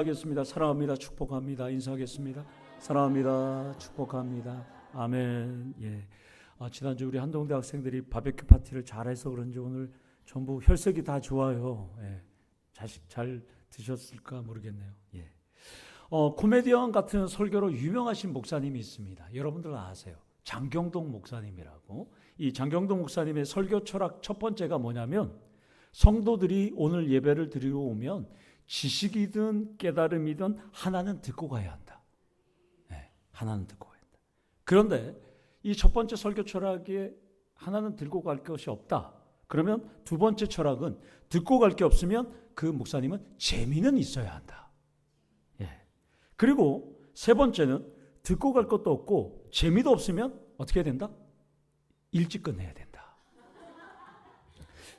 하겠습니다. 사랑합니다. 축복합니다. 인사하겠습니다. 사랑합니다. 축복합니다. 아멘. 예. 지난주 우리 한동대 학생들이 바베큐 파티를 잘해서 그런지 오늘 전부 혈색이 다 좋아요. 예. 자식 잘 드셨을까 모르겠네요. 예. 코미디언 같은 설교로 유명하신 목사님이 있습니다. 여러분들 아세요? 장경동 목사님이라고. 이 장경동 목사님의 설교 철학 첫 번째가 뭐냐면, 성도들이 오늘 예배를 드리러 오면 지식이든 깨달음이든 하나는 듣고 가야 한다. 네, 하나는 듣고 가야 한다. 그런데 이 첫 번째 설교 철학에 하나는 들고 갈 것이 없다. 그러면 두 번째 철학은 듣고 갈 게 없으면 그 목사님은 재미는 있어야 한다. 예. 그리고 세 번째는 듣고 갈 것도 없고 재미도 없으면 어떻게 해야 된다? 일찍 끝내야 된다.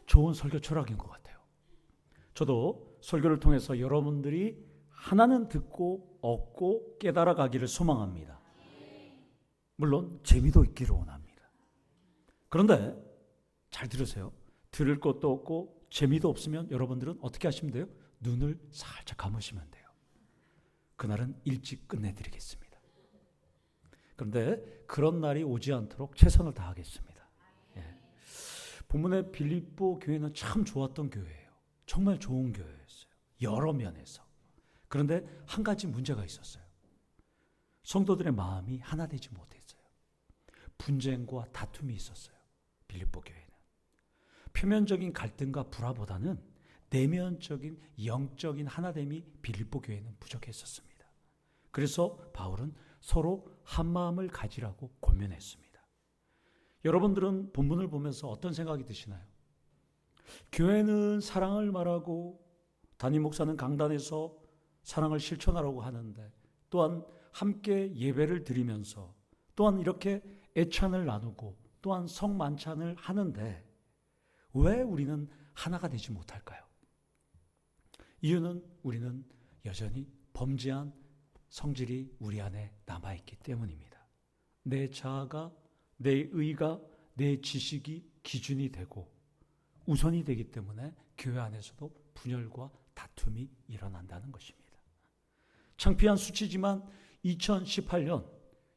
좋은 설교 철학인 것 같아요. 저도 설교를 통해서 여러분들이 하나는 듣고 얻고 깨달아 가기를 소망합니다. 물론 재미도 있기를 원합니다. 그런데 잘 들으세요. 들을 것도 없고 재미도 없으면 여러분들은 어떻게 하시면 돼요? 눈을 살짝 감으시면 돼요. 그날은 일찍 끝내드리겠습니다. 그런데 그런 날이 오지 않도록 최선을 다하겠습니다. 예. 본문의 빌립보 교회는 참 좋았던 교회예요. 정말 좋은 교회였어요. 여러 면에서. 그런데 한 가지 문제가 있었어요. 성도들의 마음이 하나 되지 못했어요. 분쟁과 다툼이 있었어요. 빌립보 교회는. 표면적인 갈등과 불화보다는 내면적인 영적인 하나됨이 빌립보 교회는 부족했었습니다. 그래서 바울은 서로 한 마음을 가지라고 권면했습니다. 여러분들은 본문을 보면서 어떤 생각이 드시나요? 교회는 사랑을 말하고 담임 목사는 강단에서 사랑을 실천하라고 하는데, 또한 함께 예배를 드리면서 또한 이렇게 애찬을 나누고 또한 성만찬을 하는데 왜 우리는 하나가 되지 못할까요? 이유는 우리는 여전히 범죄한 성질이 우리 안에 남아있기 때문입니다. 내 자아가, 내 의가, 내 지식이 기준이 되고 우선이 되기 때문에 교회 안에서도 분열과 다툼이 일어난다는 것입니다. 창피한 수치지만 2018년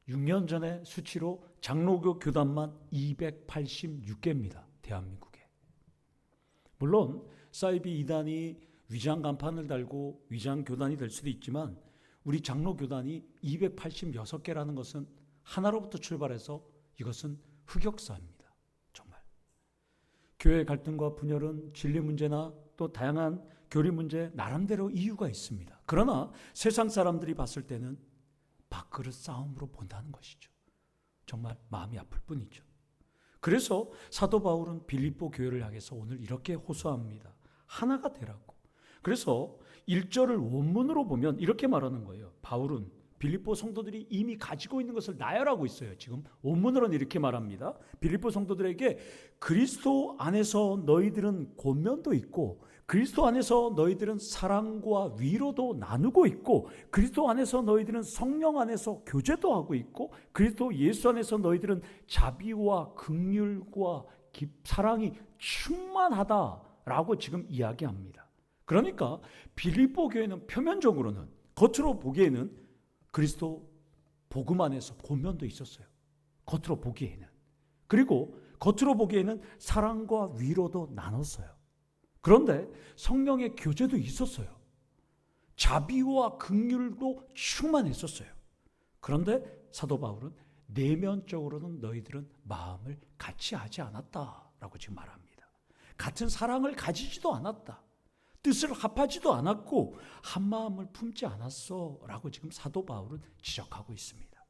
6년 전의 수치로 장로교 교단만 286개입니다. 대한민국에. 물론 사이비 이단이 위장 간판을 달고 위장 교단이 될 수도 있지만 우리 장로 교단이 286개라는 것은 하나로부터 출발해서 이것은 흑역사입니다. 정말. 교회 갈등과 분열은 진리 문제나 또 다양한 교리 문제 나름대로 이유가 있습니다. 그러나 세상 사람들이 봤을 때는 밥그릇 싸움으로 본다는 것이죠. 정말 마음이 아플 뿐이죠. 그래서 사도 바울은 빌립보 교회를 향해서 오늘 이렇게 호소합니다. 하나가 되라고. 그래서 1절을 원문으로 보면 이렇게 말하는 거예요. 바울은 빌립보 성도들이 이미 가지고 있는 것을 나열하고 있어요. 지금 원문으로는 이렇게 말합니다. 빌립보 성도들에게 그리스도 안에서 너희들은 권면도 있고 그리스도 안에서 너희들은 사랑과 위로도 나누고 있고 그리스도 안에서 너희들은 성령 안에서 교제도 하고 있고 그리스도 예수 안에서 너희들은 자비와 긍휼과 사랑이 충만하다라고 지금 이야기합니다. 그러니까 빌립보 교회는 표면적으로는 겉으로 보기에는 그리스도 복음 안에서 권면도 있었어요. 겉으로 보기에는. 그리고 겉으로 보기에는 사랑과 위로도 나눴어요. 그런데 성령의 교제도 있었어요. 자비와 긍휼도 충만했었어요. 그런데 사도 바울은 내면적으로는 너희들은 마음을 같이 하지 않았다라고 지금 말합니다. 같은 사랑을 가지지도 않았다. 뜻을 합하지도 않았고 한 마음을 품지 않았어 라고 지금 사도 바울은 지적하고 있습니다.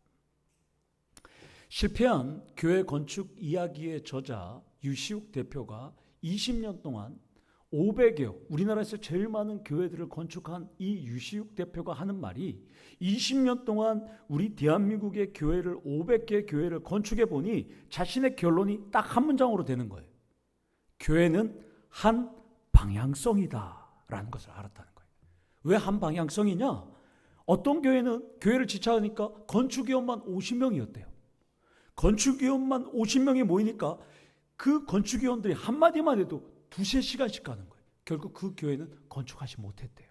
실패한 교회 건축 이야기의 저자 유시욱 대표가 20년 동안 500여 우리나라에서 제일 많은 교회들을 건축한 이 유시욱 대표가 하는 말이 20년 동안 우리 대한민국의 교회를 500개 교회를 건축해 보니 자신의 결론이 딱 한 문장으로 되는 거예요. 교회는 한 방향성이다 라는 것을 알았다는 거예요. 왜 한 방향성이냐? 어떤 교회는 교회를 지차하니까 건축위원만 50명이었대요. 건축위원만 50명이 모이니까 그 건축위원들이 한마디만 해도 2-3시간씩 가는 거예요. 결국 그 교회는 건축하지 못했대요.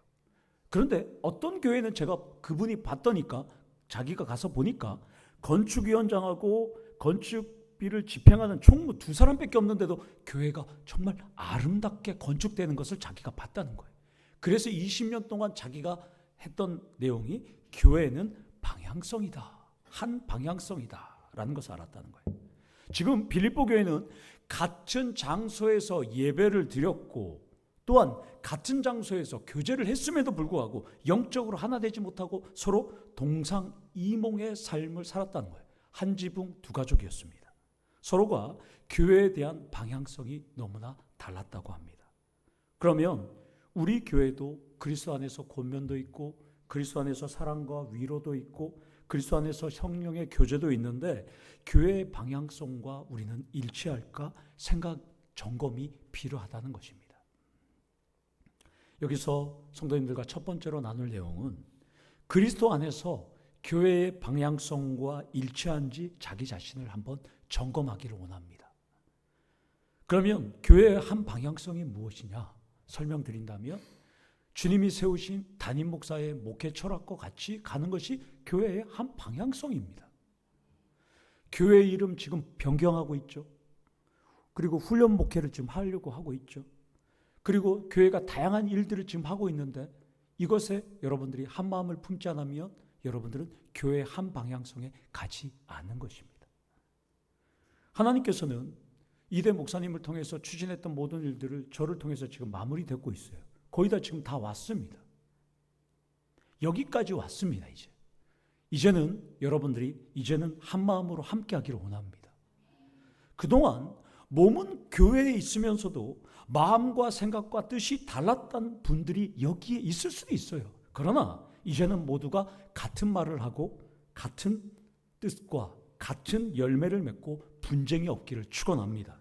그런데 어떤 교회는 제가 그분이 봤더니까 자기가 가서 보니까 건축위원장하고 건축비를 집행하는 총무 두 사람밖에 없는데도 교회가 정말 아름답게 건축되는 것을 자기가 봤다는 거예요. 그래서 20년 동안 자기가 했던 내용이 교회는 방향성이다. 한 방향성이다. 라는 것을 알았다는 거예요. 지금 빌립보 교회는 같은 장소에서 예배를 드렸고 또한 같은 장소에서 교제를 했음에도 불구하고 영적으로 하나 되지 못하고 서로 동상이몽의 삶을 살았다는 거예요. 한 지붕 두 가족이었습니다. 서로가 교회에 대한 방향성이 너무나 달랐다고 합니다. 그러면 우리 교회도 그리스도 안에서 권면도 있고 그리스도 안에서 사랑과 위로도 있고 그리스도 안에서 성령의 교제도 있는데 교회의 방향성과 우리는 일치할까 생각 점검이 필요하다는 것입니다. 여기서 성도님들과 첫 번째로 나눌 내용은 그리스도 안에서 교회의 방향성과 일치한지 자기 자신을 한번 점검하기를 원합니다. 그러면 교회의 한 방향성이 무엇이냐 설명드린다면 주님이 세우신 담임 목사의 목회 철학과 같이 가는 것이 교회의 한 방향성입니다. 교회 이름 지금 변경하고 있죠. 그리고 훈련 목회를 지금 하려고 하고 있죠. 그리고 교회가 다양한 일들을 지금 하고 있는데 이것에 여러분들이 한 마음을 품지 않으면 여러분들은 교회의 한 방향성에 가지 않는 것입니다. 하나님께서는 이대 목사님을 통해서 추진했던 모든 일들을 저를 통해서 지금 마무리되고 있어요. 거의 다 지금 다 왔습니다. 여기까지 왔습니다. 이제는 여러분들이 이제는 한 마음으로 함께 하기를 원합니다. 그동안 몸은 교회에 있으면서도 마음과 생각과 뜻이 달랐던 분들이 여기에 있을 수도 있어요. 그러나 이제는 모두가 같은 말을 하고 같은 뜻과 같은 열매를 맺고 분쟁이 없기를 축원합니다.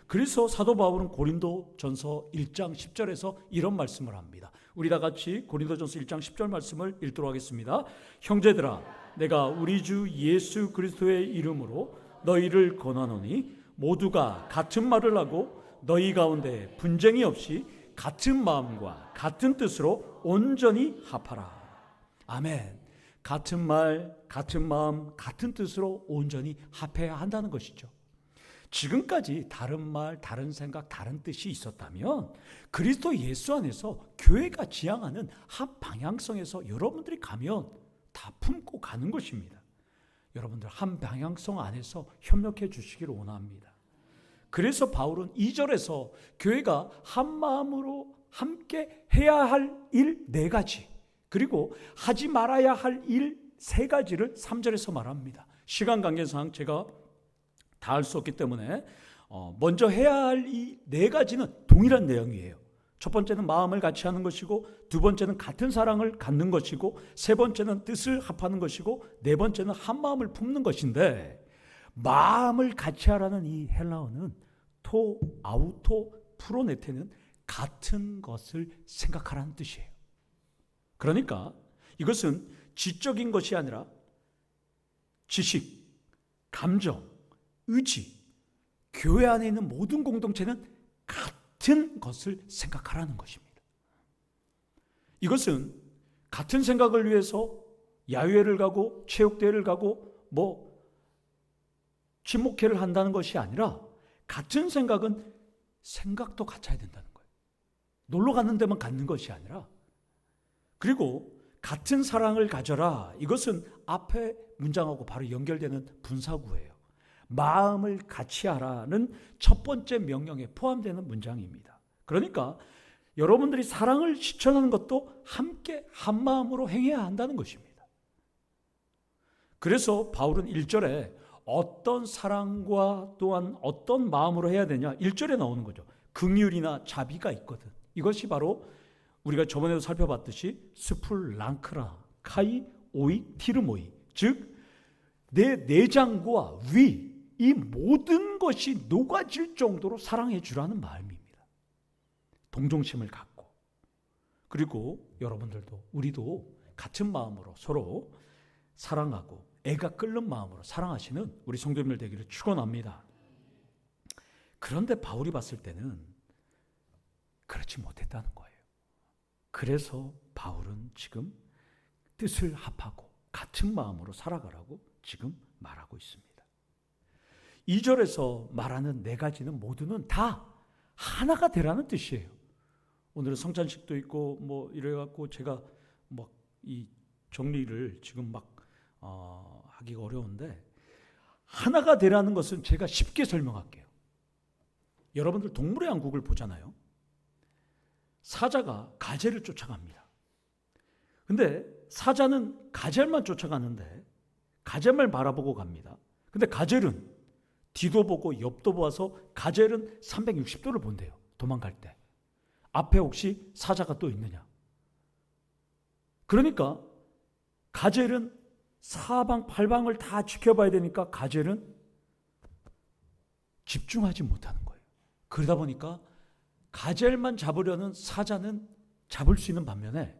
그래서 사도 바울은 고린도전서 1장 10절에서 이런 말씀을 합니다. 우리 다 같이 고린도전서 1장 10절 말씀을 읽도록 하겠습니다. 형제들아 내가 우리 주 예수 그리스도의 이름으로 너희를 권하노니 모두가 같은 말을 하고 너희 가운데 분쟁이 없이 같은 마음과 같은 뜻으로 온전히 합하라. 아멘. 같은 말, 같은 마음, 같은 뜻으로 온전히 합해야 한다는 것이죠. 지금까지 다른 말, 다른 생각, 다른 뜻이 있었다면 그리스도 예수 안에서 교회가 지향하는 한 방향성에서 여러분들이 가면 다 품고 가는 것입니다. 여러분들 한 방향성 안에서 협력해 주시기를 원합니다. 그래서 바울은 2절에서 교회가 한 마음으로 함께 해야 할 일 4가지 그리고 하지 말아야 할 일 3가지를 3절에서 말합니다. 시간 관계상 제가 다 할 수 없기 때문에 먼저 해야 할 이 4가지는 동일한 내용이에요. 첫 번째는 마음을 같이 하는 것이고 두 번째는 같은 사랑을 갖는 것이고 세 번째는 뜻을 합하는 것이고 네 번째는 한 마음을 품는 것인데 마음을 같이 하라는 이 헬라어는 토, 아우토, 프로네테는 같은 것을 생각하라는 뜻이에요. 그러니까 이것은 지적인 것이 아니라 지식, 감정, 의지, 교회 안에 있는 모든 공동체는 같은 것을 생각하라는 것입니다. 이것은 같은 생각을 위해서 야유회를 가고 체육대회를 가고 친목회를 한다는 것이 아니라 같은 생각은 생각도 같아야 된다는 거예요. 놀러 가는 데만 갖는 것이 아니라 그리고 같은 사랑을 가져라. 이것은 앞에 문장하고 바로 연결되는 분사구예요. 마음을 같이 하라는 첫 번째 명령에 포함되는 문장입니다. 그러니까 여러분들이 사랑을 실천하는 것도 함께 한 마음으로 행해야 한다는 것입니다. 그래서 바울은 1절에 어떤 사랑과 또한 어떤 마음으로 해야 되냐 1절에 나오는 거죠. 긍휼이나 자비가 있거든. 이것이 바로 우리가 저번에도 살펴봤듯이 스풀랑크라 카이 오이 티르모이 즉 내 내장과 위 이 모든 것이 녹아질 정도로 사랑해 주라는 마음입니다. 동정심을 갖고 그리고 여러분들도 우리도 같은 마음으로 서로 사랑하고 애가 끓는 마음으로 사랑하시는 우리 성도님들 되기를 축원합니다. 그런데 바울이 봤을 때는 그렇지 못했다는 거예요. 그래서 바울은 지금 뜻을 합하고 같은 마음으로 살아가라고 지금 말하고 있습니다. 2절에서 말하는 네 가지는 모두는 다 하나가 되라는 뜻이에요. 오늘은 성찬식도 있고 뭐 이래갖고 제가 막 이 정리를 지금 막 하기가 어려운데, 하나가 되라는 것은 제가 쉽게 설명할게요. 여러분들 동물의 왕국을 보잖아요. 사자가 가젤을 쫓아갑니다. 근데 사자는 가젤만 쫓아가는데 가젤만 바라보고 갑니다. 근데 가젤은 뒤도 보고 옆도 보아서 가젤은 360도를 본대요. 도망갈 때. 앞에 혹시 사자가 또 있느냐. 그러니까 가젤은 사방 팔방을 다 지켜봐야 되니까 가젤은 집중하지 못하는 거예요. 그러다 보니까 가젤만 잡으려는 사자는 잡을 수 있는 반면에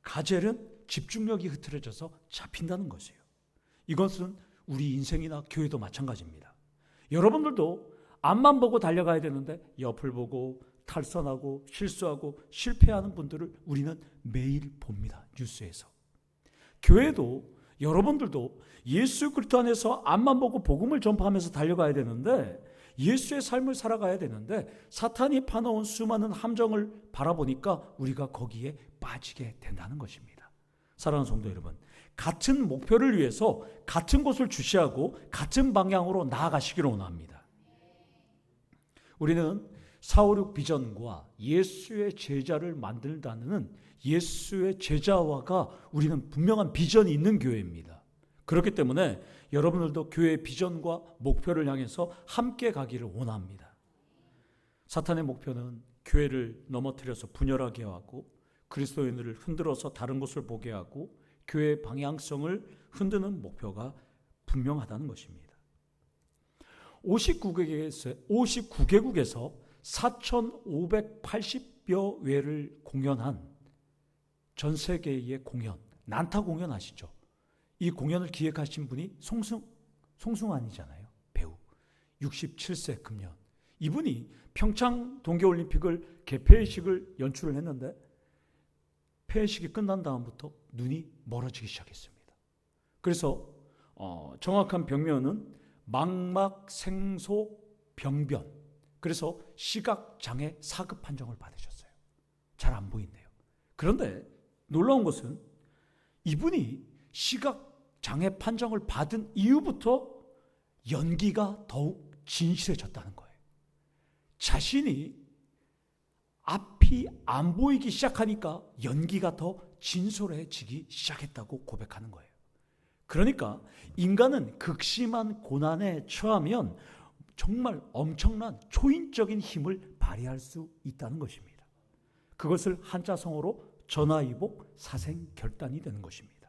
가젤은 집중력이 흐트러져서 잡힌다는 것이에요. 이것은 우리 인생이나 교회도 마찬가지입니다. 여러분들도 앞만 보고 달려가야 되는데 옆을 보고 탈선하고 실수하고 실패하는 분들을 우리는 매일 봅니다. 뉴스에서. 교회도 여러분들도 예수 그리스도 안에서 앞만 보고 복음을 전파하면서 달려가야 되는데, 예수의 삶을 살아가야 되는데 사탄이 파놓은 수많은 함정을 바라보니까 우리가 거기에 빠지게 된다는 것입니다. 사랑하는 성도 여러분, 같은 목표를 위해서 같은 곳을 주시하고 같은 방향으로 나아가시기를 원합니다. 우리는 456 비전과 예수의 제자를 만들다는 예수의 제자화가 우리는 분명한 비전이 있는 교회입니다. 그렇기 때문에 여러분들도 교회의 비전과 목표를 향해서 함께 가기를 원합니다. 사탄의 목표는 교회를 넘어뜨려서 분열하게 하고 그리스도인들을 흔들어서 다른 곳을 보게 하고 교회의 방향성을 흔드는 목표가 분명하다는 것입니다. 59개국에서 4,580여 회를 공연한 전 세계의 공연, 난타 공연 아시죠? 이 공연을 기획하신 분이 송승환이잖아요. 배우. 67세 금년. 이분이 평창 동계올림픽을 개폐식을 연출을 했는데 폐식이 끝난 다음부터 눈이 멀어지기 시작했습니다. 그래서 정확한 병명은 망막생소병변. 그래서 시각장애 4급 판정을 받으셨어요. 잘 안 보인대요. 그런데 놀라운 것은 이분이 시각장애 판정을 받은 이후부터 연기가 더욱 진실해졌다는 거예요. 자신이 앞이 안 보이기 시작하니까 연기가 더 진솔해지기 시작했다고 고백하는 거예요. 그러니까 인간은 극심한 고난에 처하면 정말 엄청난 초인적인 힘을 발휘할 수 있다는 것입니다. 그것을 한자성어로 전화위복 사생결단이 되는 것입니다.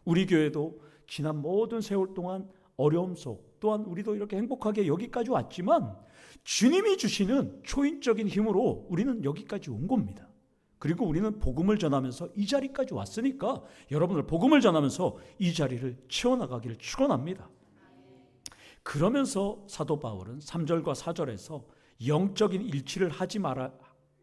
우리 교회도 지난 모든 세월 동안 어려움 속 또한 우리도 이렇게 행복하게 여기까지 왔지만 주님이 주시는 초인적인 힘으로 우리는 여기까지 온 겁니다. 그리고 우리는 복음을 전하면서 이 자리까지 왔으니까 여러분들 복음을 전하면서 이 자리를 채워나가기를 축원합니다. 그러면서 사도 바울은 3절과 4절에서 영적인 일치를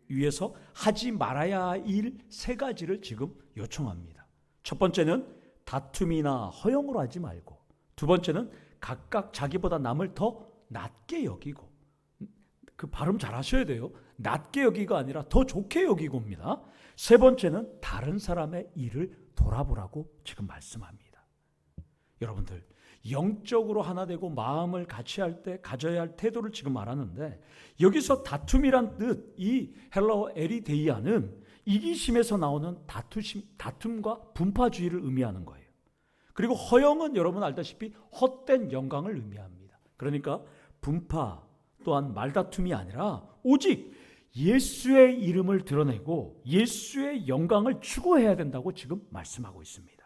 위해서 하지 말아야 할 세 가지를 지금 요청합니다. 첫 번째는 다툼이나 허영으로 하지 말고, 두 번째는 각각 자기보다 남을 더 낮게 여기고, 그 발음 잘 하셔야 돼요. 낮게 여기가 아니라 더 좋게 여기고입니다. 세 번째는 다른 사람의 일을 돌아보라고 지금 말씀합니다. 여러분들 영적으로 하나 되고 마음을 같이 할 때 가져야 할 태도를 지금 말하는데, 여기서 다툼이란 뜻, 이 헬라어 에리데이아는 이기심에서 나오는 다툼과 분파주의를 의미하는 거예요. 그리고 허영은 여러분 알다시피 헛된 영광을 의미합니다. 그러니까 분파 또한 말다툼이 아니라 오직 예수의 이름을 드러내고 예수의 영광을 추구해야 된다고 지금 말씀하고 있습니다.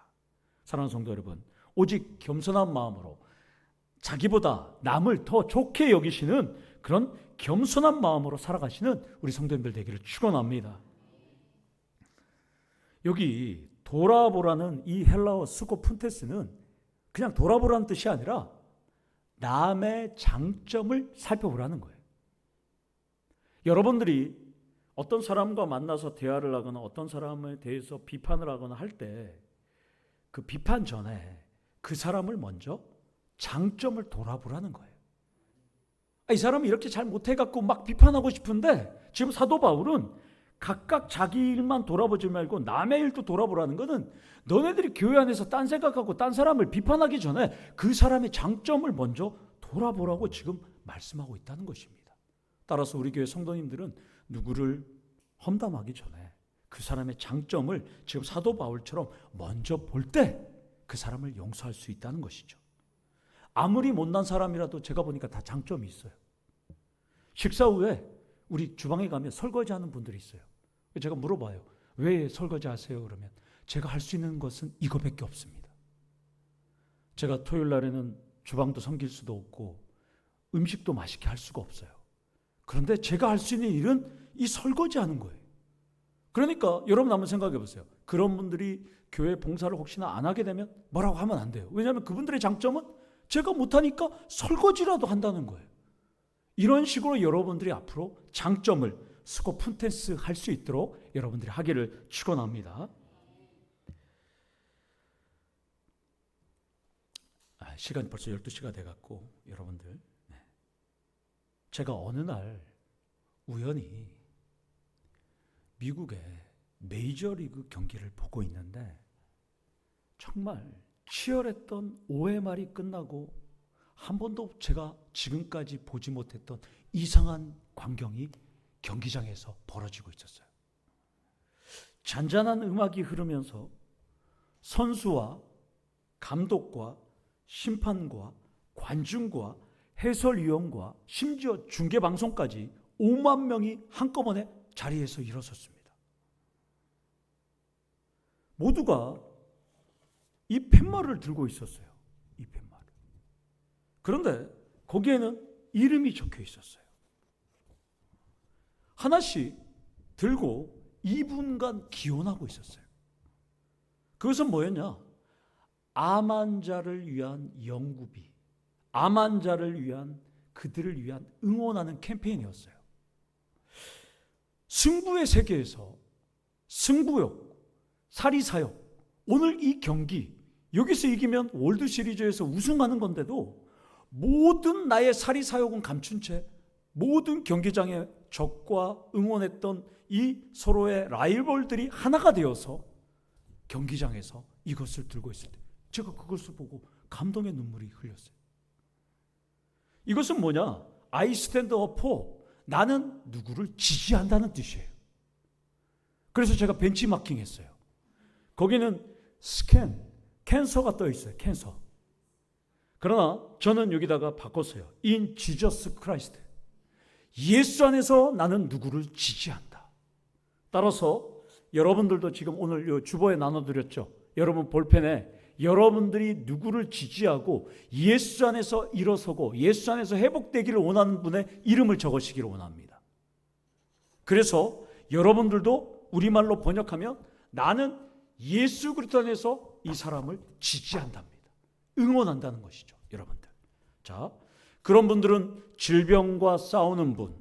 사랑하는 성도 여러분, 오직 겸손한 마음으로 자기보다 남을 더 좋게 여기시는 그런 겸손한 마음으로 살아가시는 우리 성도님들 되기를 축원합니다. 여기 돌아보라는 이 헬라어 스코푼테스는 그냥 돌아보라는 뜻이 아니라 남의 장점을 살펴보라는 거예요. 여러분들이 어떤 사람과 만나서 대화를 하거나 어떤 사람에 대해서 비판을 하거나 할 때 그 비판 전에 그 사람을 먼저 장점을 돌아보라는 거예요. 이 사람이 이렇게 잘 못해갖고 막 비판하고 싶은데 지금 사도 바울은 각각 자기 일만 돌아보지 말고 남의 일도 돌아보라는 것은 너네들이 교회 안에서 딴 생각하고 딴 사람을 비판하기 전에 그 사람의 장점을 먼저 돌아보라고 지금 말씀하고 있다는 것입니다. 따라서 우리 교회 성도님들은 누구를 험담하기 전에 그 사람의 장점을 지금 사도 바울처럼 먼저 볼 때 그 사람을 용서할 수 있다는 것이죠. 아무리 못난 사람이라도 제가 보니까 다 장점이 있어요. 식사 후에 우리 주방에 가면 설거지하는 분들이 있어요. 제가 물어봐요. 왜 설거지 하세요? 그러면 제가 할 수 있는 것은 이거밖에 없습니다. 제가 토요일 날에는 주방도 섬길 수도 없고 음식도 맛있게 할 수가 없어요. 그런데 제가 할 수 있는 일은 이 설거지하는 거예요. 그러니까 여러분 한번 생각해 보세요. 그런 분들이 교회 봉사를 혹시나 안 하게 되면 뭐라고 하면 안 돼요. 왜냐하면 그분들의 장점은 제가 못하니까 설거지라도 한다는 거예요. 이런 식으로 여러분들이 앞으로 장점을 스코 푼텐스 할 수 있도록 여러분들이 하기를 축원합니다. 시간이 벌써 12시가 돼갖고 여러분들, 제가 어느 날 우연히 미국의 메이저리그 경기를 보고 있는데 정말 치열했던 5회 말이 끝나고 한 번도 제가 지금까지 보지 못했던 이상한 광경이 경기장에서 벌어지고 있었어요. 잔잔한 음악이 흐르면서 선수와 감독과 심판과 관중과 해설위원과 심지어 중계방송까지 5만 명이 한꺼번에 자리에서 일어섰습니다. 모두가 이 팻말을 들고 있었어요. 이 팻말을. 그런데 거기에는 이름이 적혀 있었어요. 하나씩 들고 2분간 기원하고 있었어요. 그것은 뭐였냐? 암 환자를 위한 연구비, 암 환자를 위한 그들을 위한 응원하는 캠페인이었어요. 승부의 세계에서 승부욕, 사리사욕, 오늘 이 경기 여기서 이기면 월드시리즈에서 우승하는 건데도 모든 나의 사리사욕은 감춘 채 모든 경기장의 적과 응원했던 이 서로의 라이벌들이 하나가 되어서 경기장에서 이것을 들고 있을 때 제가 그것을 보고 감동의 눈물이 흘렸어요. 이것은 뭐냐? I stand up for, 나는 누구를 지지한다는 뜻이에요. 그래서 제가 벤치마킹 했어요. 거기는 캔서가 떠 있어요. 캔서. 그러나 저는 여기다가 바꿨어요. In Jesus Christ. 예수 안에서 나는 누구를 지지한다. 따라서 여러분들도 지금 오늘 주보에 나눠드렸죠. 여러분 볼펜에 여러분들이 누구를 지지하고 예수 안에서 일어서고 예수 안에서 회복되기를 원하는 분의 이름을 적으시기를 원합니다. 그래서 여러분들도 우리말로 번역하면 나는 예수 그리스도 안에서 이 사람을 지지한답니다. 응원한다는 것이죠, 여러분들. 자, 그런 분들은 질병과 싸우는 분,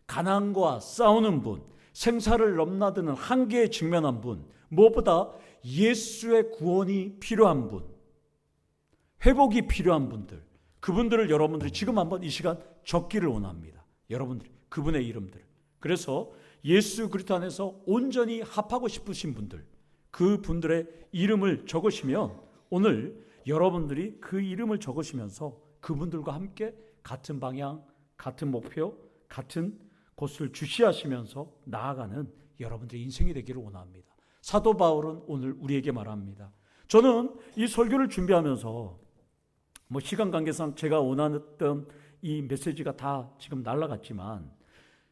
가난과 싸우는 분, 생사를 넘나드는 한계에 직면한 분, 무엇보다 예수의 구원이 필요한 분, 회복이 필요한 분들, 그분들을 여러분들이 지금 한번 이 시간 적기를 원합니다. 여러분들 그분의 이름들. 그래서 예수 그리스도 안에서 온전히 합하고 싶으신 분들, 그 분들의 이름을 적으시면 오늘 여러분들이 그 이름을 적으시면서 그분들과 함께 같은 방향, 같은 목표, 같은 곳을 주시하시면서 나아가는 여러분들의 인생이 되기를 원합니다. 사도 바울은 오늘 우리에게 말합니다. 저는 이 설교를 준비하면서 시간 관계상 제가 원하던 이 메시지가 다 지금 날아갔지만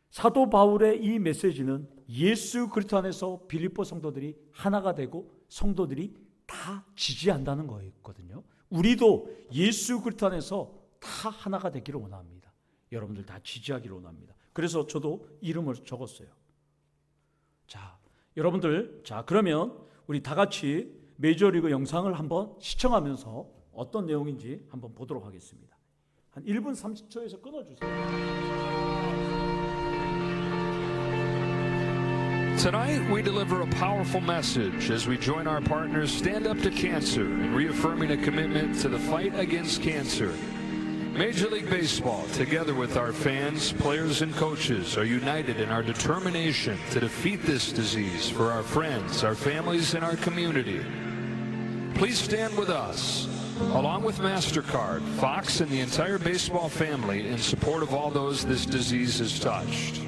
사도 바울의 이 메시지는 예수 그리스도 안에서 빌립보 성도들이 하나가 되고 성도들이 다 지지한다는 거였거든요. 우리도 예수 그리스도 안에서 다 하나가 되기를 원합니다. 여러분들 다 지지하기를 원합니다. 그래서 저도 이름을 적었어요. 자, 여러분들, 그러면 우리 다 같이 메이저리그 영상을 한번 시청하면서 어떤 내용인지 한번 보도록 하겠습니다. 한 1분 30초에서 끊어주세요. Tonight, we deliver a powerful message as we join our partners Stand Up to Cancer in reaffirming a commitment to the fight against cancer. Major League Baseball, together with our fans, players, and coaches, are united in our determination to defeat this disease for our friends, our families, and our community. Please stand with us, along with MasterCard, Fox, and the entire baseball family in support of all those this disease has touched.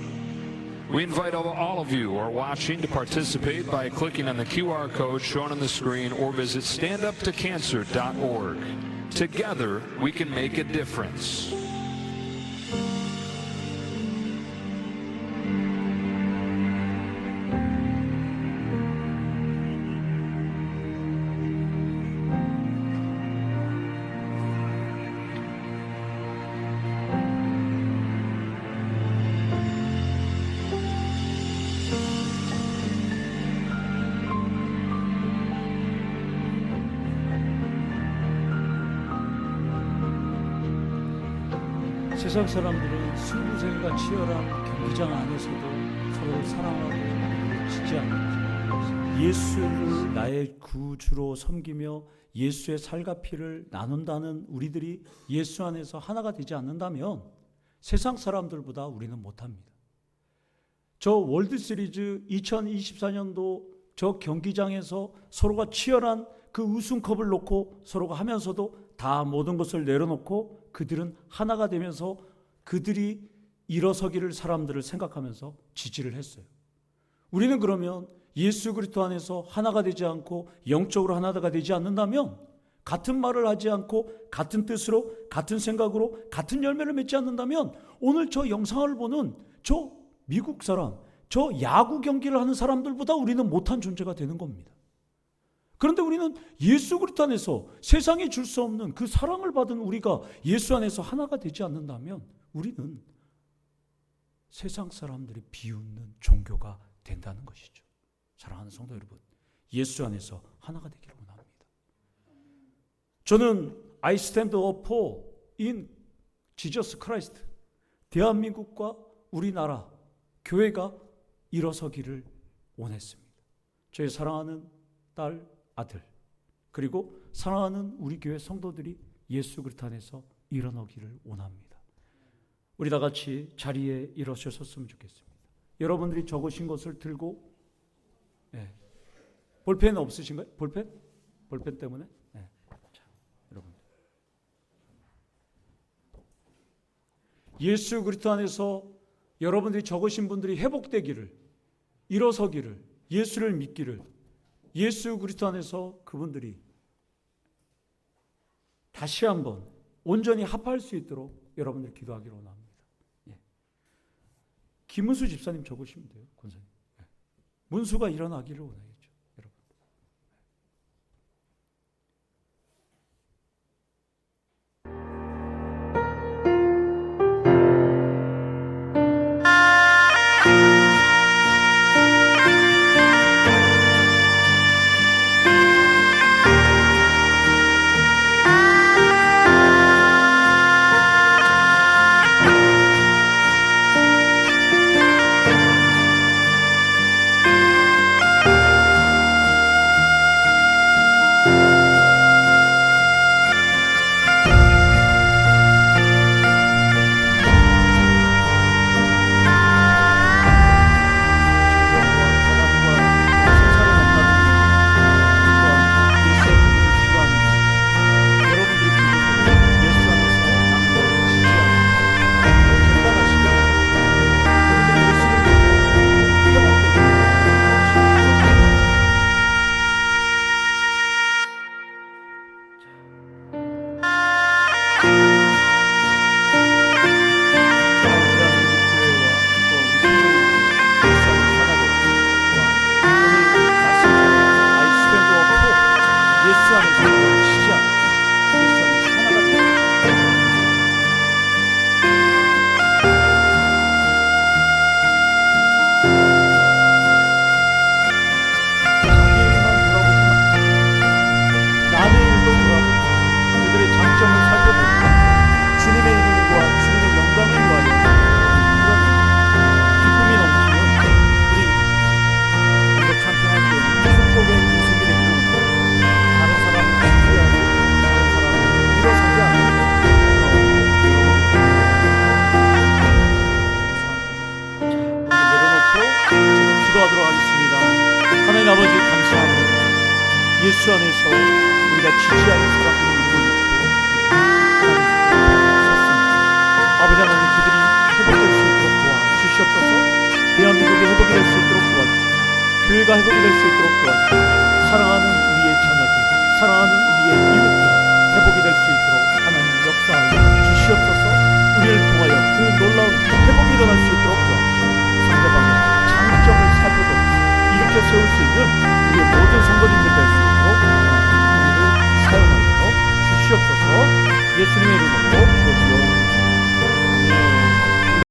We invite all of you who are watching to participate by clicking on the QR code shown on the screen or visit standuptocancer.org. Together, we can make a difference. 세상 사람들은 승부생과 치열한 경기장 안에서도 서로를 사랑하고 지지하는 예수를 나의 구주로 섬기며 예수의 살과 피를 나눈다는 우리들이 예수 안에서 하나가 되지 않는다면 세상 사람들보다 우리는 못합니다. 저 월드시리즈 2024년도 저 경기장에서 서로가 치열한 그 우승컵을 놓고 서로가 하면서도 다 모든 것을 내려놓고 그들은 하나가 되면서 그들이 일어서기를 사람들을 생각하면서 지지를 했어요. 우리는 그러면 예수 그리스도 안에서 하나가 되지 않고 영적으로 하나가 되지 않는다면 같은 말을 하지 않고 같은 뜻으로 같은 생각으로 같은 열매를 맺지 않는다면 오늘 저 영상을 보는 저 미국 사람, 저 야구 경기를 하는 사람들보다 우리는 못한 존재가 되는 겁니다. 그런데 우리는 예수 그리스도 안에서 세상이 줄 수 없는 그 사랑을 받은 우리가 예수 안에서 하나가 되지 않는다면 우리는 세상 사람들이 비웃는 종교가 된다는 것이죠. 사랑하는 성도 여러분, 예수 안에서 하나가 되기를 원합니다. 저는 I stand up in Jesus Christ. 대한민국과 우리나라 교회가 일어서기를 원했습니다. 저희 사랑하는 딸, 아들, 그리고 사랑하는 우리 교회 성도들이 예수 그리스도 안에서 일어나기를 원합니다. 우리 다 같이 자리에 일어서셨으면 좋겠습니다. 여러분들이 적으신 것을 들고, 볼펜 없으신가요? 볼펜? 볼펜 때문에? 자, 여러분, 예수 그리스도 안에서 여러분들이 적으신 분들이 회복되기를, 일어서기를, 예수를 믿기를, 예수 그리스도 안에서 그분들이 다시 한번 온전히 합할 수 있도록 여러분들 기도하기를 원합니다. 김문수 집사님 적으시면 돼요, 권사님. 문수가 일어나기를 원하겠죠, 여러분. 주 안에서 우리가 지지할 사람들이 있고 아버지 하나님, 그들이 회복될 수 있도록 도와주시옵소서. 대한민국이 회복이 될 수 있도록 도와주시옵소서. 교회가 회복이 될 수 있도록 도와주시옵소서.